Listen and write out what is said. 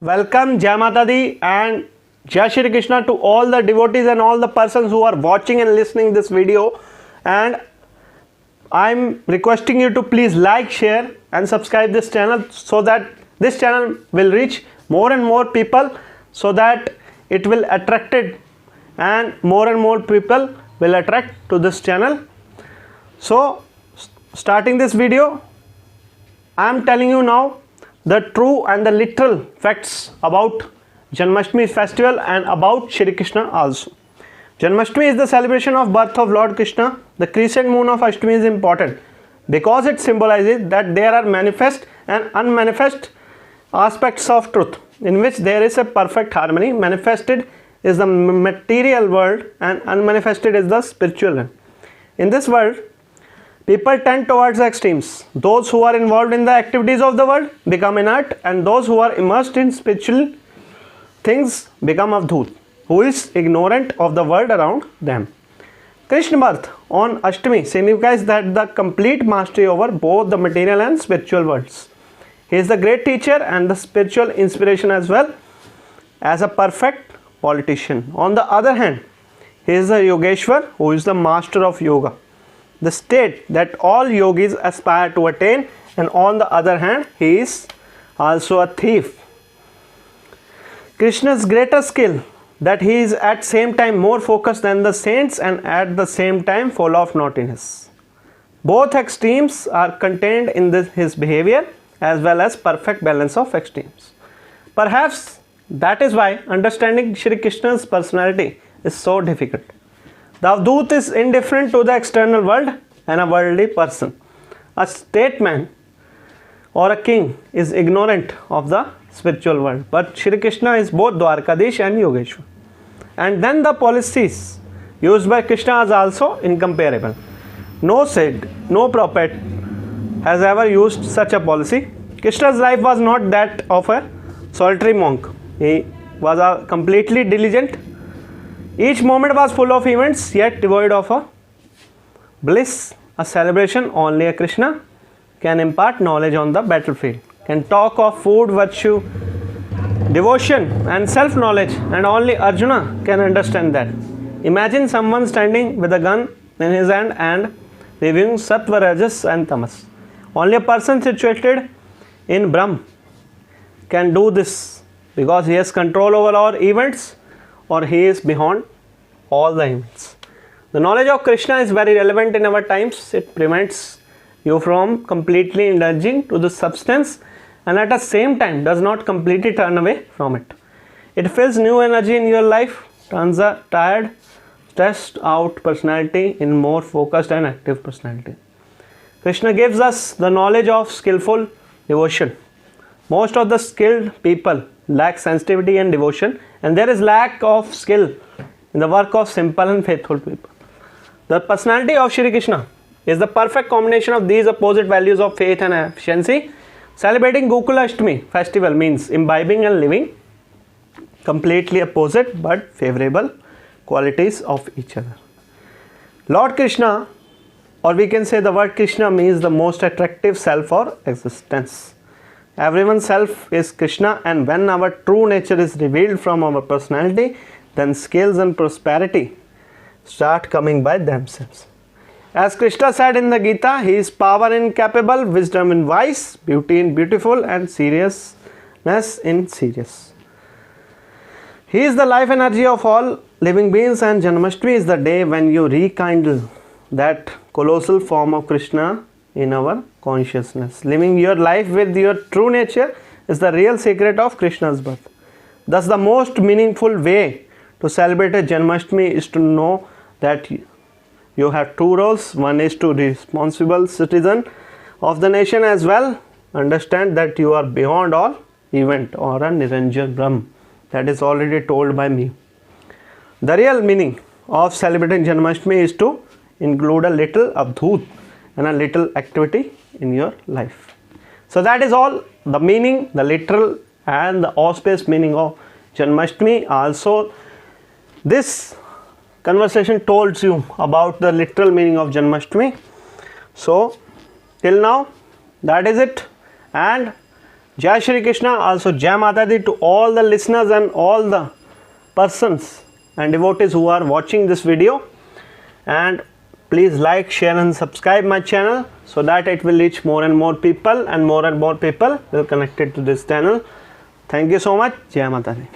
Welcome Jai Mata Di and Jai Shri Krishna to all the devotees and all the persons who are watching and listening this video, and I'm requesting you to please like, share and subscribe this channel so that this channel will reach more and more people, so that it will attract it and more people will attract to this channel. So starting this video, I am telling you now the true and the literal facts about Janmashtami festival and about Shri Krishna also. Janmashtami is the celebration of birth of Lord Krishna. The crescent moon of Ashtami is important because it symbolizes that there are manifest and unmanifest aspects of truth in which there is a perfect harmony. Manifested is the material world and unmanifested is the spiritual one. In this world, people tend towards the extremes. Those who are involved in the activities of the world become inert, and those who are immersed in spiritual things become avdhoot, who is ignorant of the world around them. Krishna birth on Ashtami signifies that the complete mastery over both the material and spiritual worlds. He is the great teacher and the spiritual inspiration as well as a perfect politician. On the other hand, he is the Yogeshwar, who is the master of yoga, the state that all yogis aspire to attain, and on the other hand, he is also a thief. Krishna's greater skill that he is at same time more focused than the saints and at the same time full of naughtiness. Both extremes are contained in his behavior as well as perfect balance of extremes. Perhaps that is why understanding Shri Krishna's personality is so difficult. The avdhoot is indifferent to the external world and a worldly person. A statesman or a king is ignorant of the spiritual world. But Shri Krishna is both Dwarkadish and Yogeshwar. And then the policies used by Krishna are also incomparable. No saint, no prophet has ever used such a policy. Krishna's life was not that of a solitary monk. He was completely diligent. Each moment was full of events, yet devoid of a bliss, a celebration. Only a Krishna can impart knowledge on the battlefield, can talk of food, virtue, devotion and self-knowledge, and only Arjuna can understand that. Imagine someone standing with a gun in his hand and reviewing Sattva, Rajas and Tamas. Only a person situated in Brahm can do this because he has control over all events, or he is beyond all the events. The knowledge of Krishna is very relevant in our times. It prevents you from completely indulging to the substance and at the same time does not completely turn away from it. It fills new energy in your life, turns a tired, stressed out personality in more focused and active personality. Krishna gives us the knowledge of skillful devotion. Most of the skilled people lack sensitivity and devotion, and there is lack of skill in the work of simple and faithful people. The personality of Shri Krishna is the perfect combination of these opposite values of faith and efficiency. Celebrating Gokula Ashtami festival means imbibing and living completely opposite but favorable qualities of each other. Lord Krishna, or we can say the word Krishna, means the most attractive self or existence. Everyone's self is Krishna, and when our true nature is revealed from our personality, then skills and prosperity start coming by themselves. As Krishna said in the Gita, he is power in capable, wisdom in wise, beauty in beautiful, and seriousness in serious. He is the life energy of all living beings, and Janmashtami is the day when you rekindle that colossal form of Krishna in our consciousness. Living your life with your true nature is the real secret of Krishna's birth. Thus, the most meaningful way to celebrate a Janmashtami is to know that you have two roles. One is to be responsible citizen of the nation as well. Understand that you are beyond all event, or a Niranjan Brahm. That is already told by me. The real meaning of celebrating Janmashtami is to include a little avdhoot and a little activity in your life. So that is all the meaning, the literal and the auspicious meaning of Janmashtami. Also, this conversation told you about the literal meaning of Janmashtami. So till now, that is it, and Jai Shri Krishna. Also Jai Mata Di to all the listeners and all the persons and devotees who are watching this video. And please like, share and subscribe my channel so that it will reach more and more people and more people will connected to this channel. Thank you so much. Jai Mata Di.